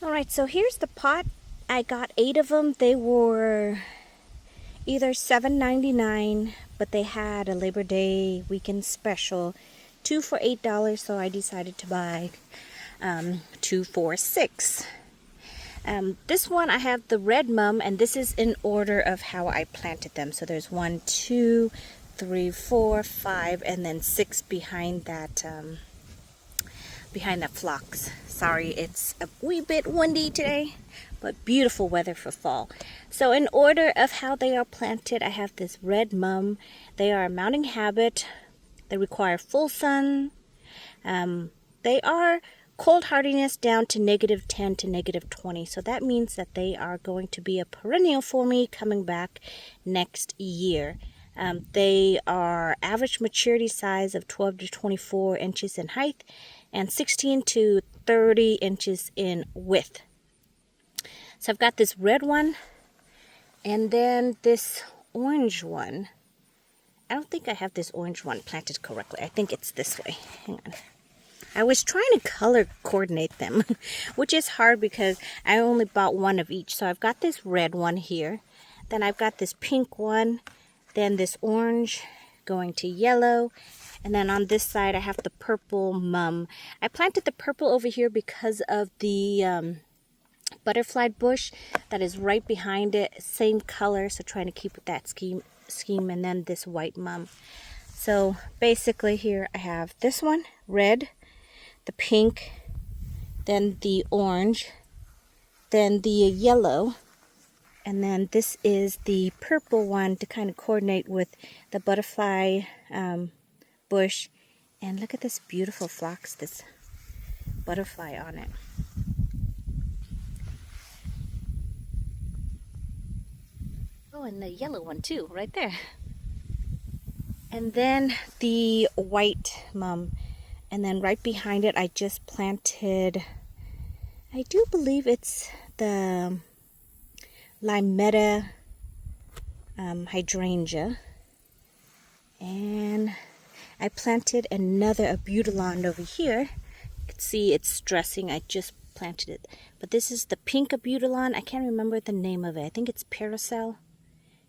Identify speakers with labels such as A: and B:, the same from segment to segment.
A: Alright, so here's the pot. I got 8 of them. They were either $7.99, but they had a Labor Day weekend special. 2 for $8, so I decided to buy 2 for $6. This one I have the red mum, and this is in order of how I planted them. So there's 1, 2, 3, 4, 5, and then 6 behind that phlox. Sorry, it's a wee bit windy today, but beautiful weather for fall. So in order of how they are planted, I have this red mum. They are a mounting habit. They require full sun. They are cold hardiness down to -10 to -20. So that means that they are going to be a perennial for me coming back next year. They are average maturity size of 12 to 24 inches in height and 16 to 30 inches in width. So I've got this red one and then this orange one. I don't think I have this orange one planted correctly. I think it's this way. Hang on. I was trying to color coordinate them, which is hard because I only bought one of each. So I've got this red one here. Then I've got this pink one. Then this orange going to yellow. And then on this side I have the purple mum. I planted the purple over here because of the butterfly bush that is right behind it. Same color, so trying to keep with that scheme. And then this white mum. So basically here I have this one, red, the pink, then the orange, then the yellow, and then this is the purple one to kind of coordinate with the butterfly bush. And look at this beautiful phlox, this butterfly on it. Oh, and the yellow one too, right there. And then the white mum. And then right behind it, I just planted, I do believe it's the Limetta hydrangea. And I planted another abutilon over here. You can see it's stressing. I just planted it. But this is the pink abutilon. I can't remember the name of it. I think it's Paracel.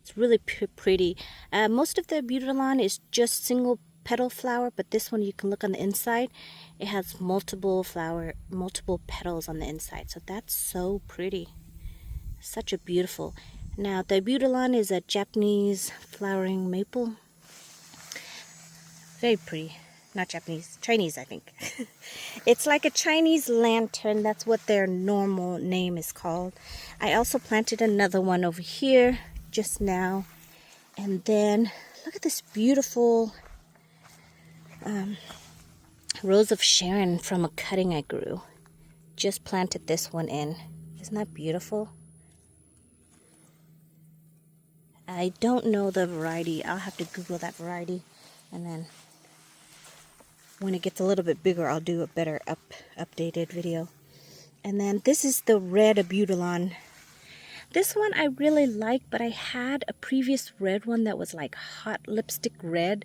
A: It's really pretty. Most of the abutilon is just single petal flower, but this one you can look on the inside. It has multiple petals on the inside. So that's so pretty. Such a beautiful. Now the abutilon is a Japanese flowering maple. Very pretty. Not Japanese, Chinese, I think. It's like a Chinese lantern. That's what their normal name is called. I also planted another one over here just now. And then look at this beautiful Rose of Sharon from a cutting I grew. Just planted this one in. Isn't that beautiful? I don't know the variety. I'll have to Google that variety. And then when it gets a little bit bigger, I'll do a better updated video. And then this is the red abutilon. This one I really like, but I had a previous red one that was like hot lipstick red,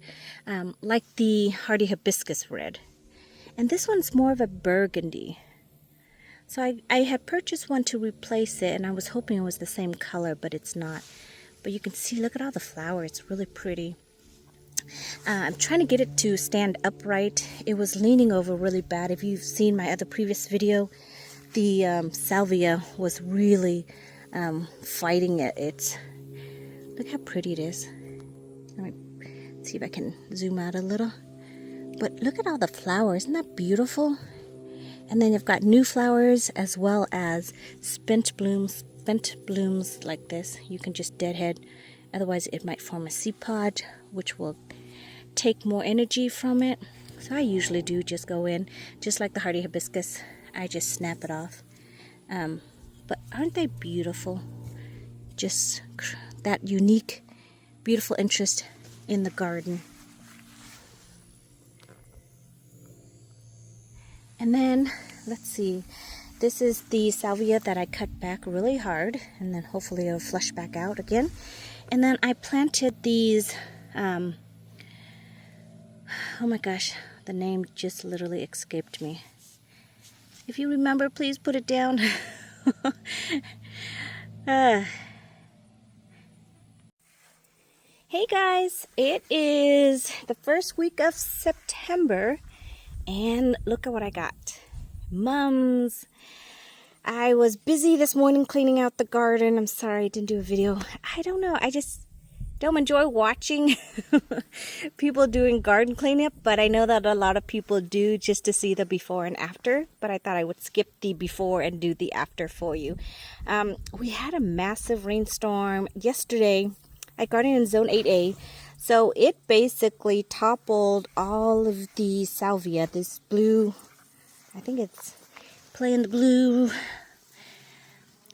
A: like the hardy hibiscus red. And this one's more of a burgundy. So I had purchased one to replace it, and I was hoping it was the same color, but it's not. But you can see, look at all the flowers. It's really pretty. I'm trying to get it to stand upright. It was leaning over really bad. If you've seen my other previous video, the salvia was really fighting it. Look how pretty it is. Let me see if I can zoom out a little. But look at all the flowers. Isn't that beautiful? And then you've got new flowers as well as spent blooms like this. You can just deadhead. Otherwise it might form a seed pod, which will take more energy from it. So I usually do just go in, just like the hardy hibiscus. I just snap it off. But aren't they beautiful? Just that unique, beautiful interest in the garden. And then, let's see. This is the salvia that I cut back really hard, and then hopefully it'll flush back out again. And then I planted these, oh my gosh, the name just literally escaped me. If you remember, please put it down. Hey guys, it is the first week of September and look at what I got. Mums. I was busy this morning cleaning out the garden. I'm sorry I didn't do a video. I don't know. I just don't enjoy watching people doing garden cleanup, but I know that a lot of people do just to see the before and after, but I thought I would skip the before and do the after for you. We had a massive rainstorm yesterday. I garden in zone 8A, so it basically toppled all of the salvia, this blue, I think it's playing the blue,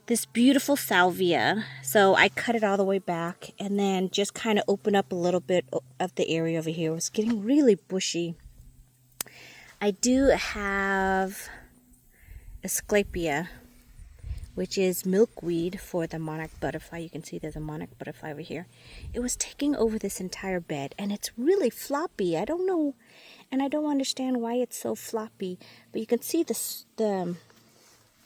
A: this beautiful salvia. So I cut it all the way back and then just kind of open up a little bit of the area over here. It was getting really bushy. I do have asclepias, which is milkweed for the monarch butterfly. You can see there's a monarch butterfly over here. It was taking over this entire bed and it's really floppy. I don't know, and I don't understand why it's so floppy, but you can see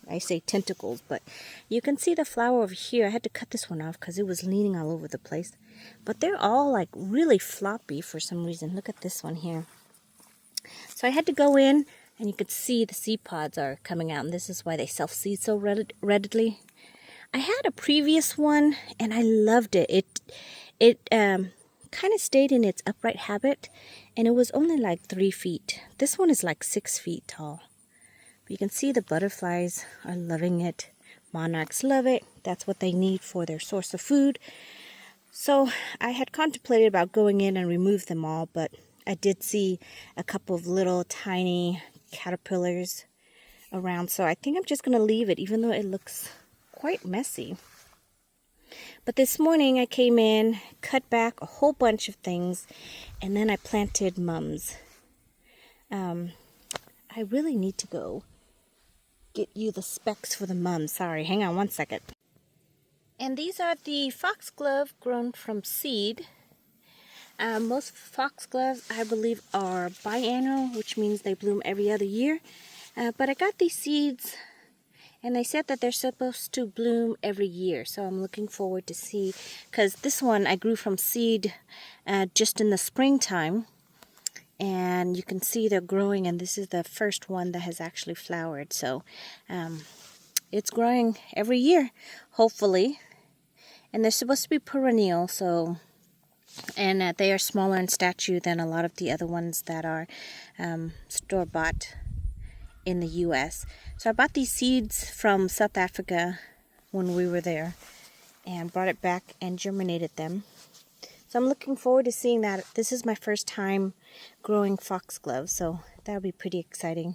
A: I say tentacles, but you can see the flower over here. I had to cut this one off because it was leaning all over the place. But they're all like really floppy for some reason. Look at this one here. So I had to go in and you could see the seed pods are coming out. And this is why they self-seed so readily. I had a previous one and I loved it. It kind of stayed in its upright habit and it was only like 3 feet. This one is like 6 feet tall. You can see the butterflies are loving it. Monarchs love it. That's what they need for their source of food. So I had contemplated about going in and remove them all, but I did see a couple of little tiny caterpillars around. So I think I'm just going to leave it, even though it looks quite messy. But this morning I came in, cut back a whole bunch of things, and then I planted mums. I really need to go get you the specs for the mums. Sorry, hang on one second. And these are the foxglove grown from seed. Most foxgloves, I believe, are biannual, which means they bloom every other year. But I got these seeds, and they said that they're supposed to bloom every year. So I'm looking forward to see, because this one I grew from seed just in the springtime. And you can see they're growing, and this is the first one that has actually flowered. So it's growing every year, hopefully. And they're supposed to be perennial, so, and they are smaller in stature than a lot of the other ones that are store-bought in the U.S. So I bought these seeds from South Africa when we were there and brought it back and germinated them. So I'm looking forward to seeing that. This is my first time growing foxgloves, so that'll be pretty exciting.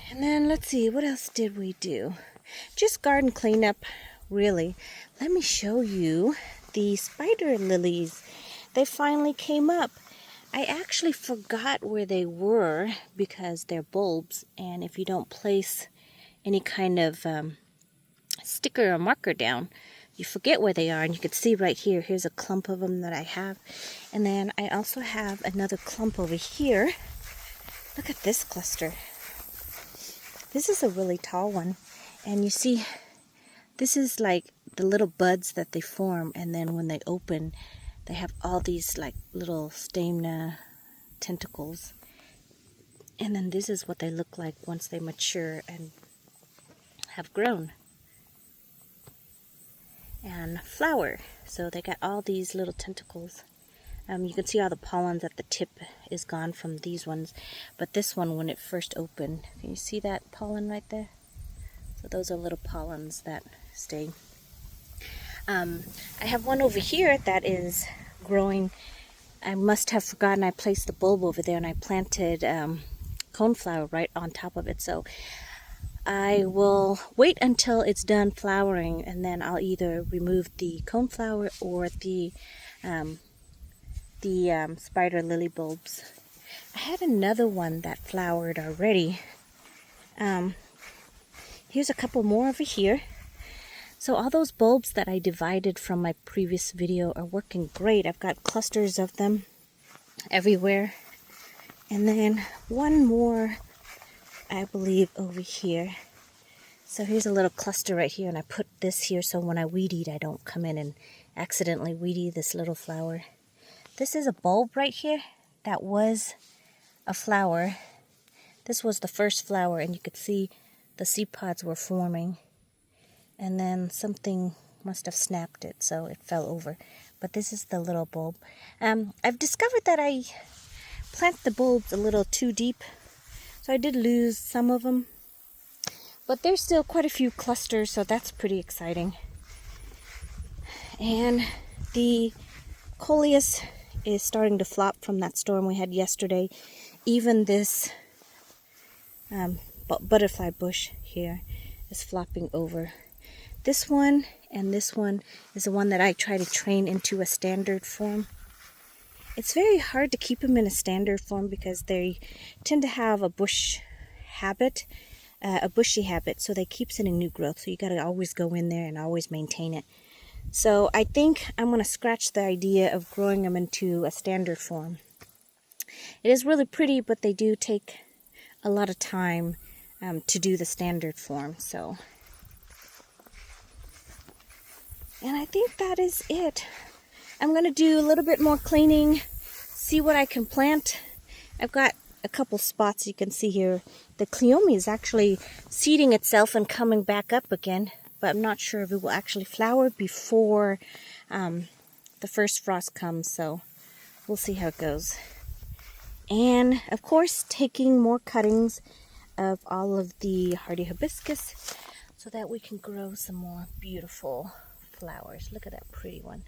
A: And then let's see, what else did we do? Just garden cleanup, really. Let me show you the spider lilies. They finally came up. I actually forgot where they were because they're bulbs, and if you don't place any kind of sticker or marker down, you forget where they are. And you can see right here, here's a clump of them that I have. And then I also have another clump over here. Look at this cluster. This is a really tall one. And you see, this is like the little buds that they form. And then when they open, they have all these like little stamina tentacles. And then this is what they look like once they mature and have grown. And flower. So they got all these little tentacles. You can see all the pollens at the tip is gone from these ones. But this one, when it first opened, can you see that pollen right there? So those are little pollens that stay. I have one over here that is growing. I must have forgotten I placed the bulb over there, and I planted coneflower right on top of it. So I will wait until it's done flowering, and then I'll either remove the coneflower or the spider lily bulbs. I had another one that flowered already. Here's a couple more over here. So all those bulbs that I divided from my previous video are working great. I've got clusters of them everywhere. And then one more, I believe, over here. So here's a little cluster right here, and I put this here so when I weed eat, I don't come in and accidentally weed eat this little flower. This is a bulb right here that was a flower. This was the first flower, and you could see the seed pods were forming. And then something must have snapped it, so it fell over. But this is the little bulb. I've discovered that I plant the bulbs a little too deep, so I did lose some of them. But there's still quite a few clusters, so that's pretty exciting. And the coleus is starting to flop from that storm we had yesterday. Even this butterfly bush here is flopping over. This one and this one is the one that I try to train into a standard form. It's very hard to keep them in a standard form because they tend to have a bushy habit, so they keep sending new growth. So you got to always go in there and always maintain it. So I think I'm going to scratch the idea of growing them into a standard form. It is really pretty, but they do take a lot of time to do the standard form. So, and I think that is it. I'm going to do a little bit more cleaning, see what I can plant. I've got a couple spots you can see here. The cleome is actually seeding itself and coming back up again, but I'm not sure if it will actually flower before the first frost comes, so we'll see how it goes. And of course, taking more cuttings of all of the hardy hibiscus so that we can grow some more beautiful flowers. Look at that pretty one.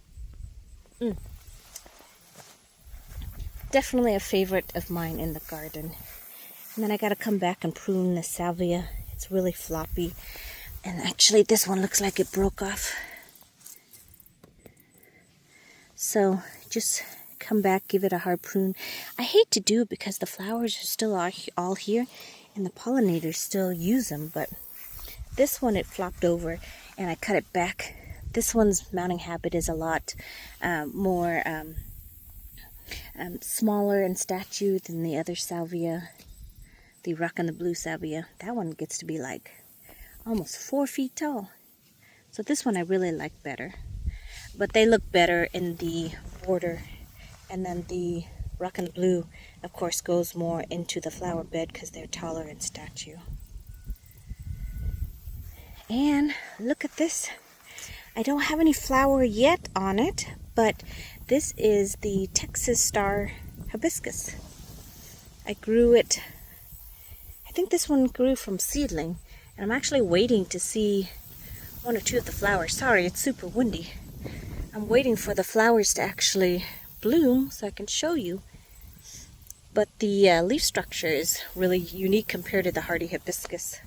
A: Definitely a favorite of mine in the garden. And then I got to come back and prune the salvia. It's really floppy. And actually this one looks like it broke off. So just come back, give it a hard prune. I hate to do it because the flowers are still all here and the pollinators still use them. But this one, it flopped over and I cut it back. This one's mounting habit is a lot more smaller in stature than the other salvia, the rock and the blue salvia. That one gets to be like almost 4 feet tall. So this one I really like better. But they look better in the border. And then the rock and the blue, of course, goes more into the flower bed because they're taller in stature. And look at this. I don't have any flower yet on it, but this is the Texas Star Hibiscus. I grew it, I think this one grew from seedling, and I'm actually waiting to see 1 or 2 of the flowers. Sorry, it's super windy. I'm waiting for the flowers to actually bloom so I can show you. But the leaf structure is really unique compared to the hardy hibiscus.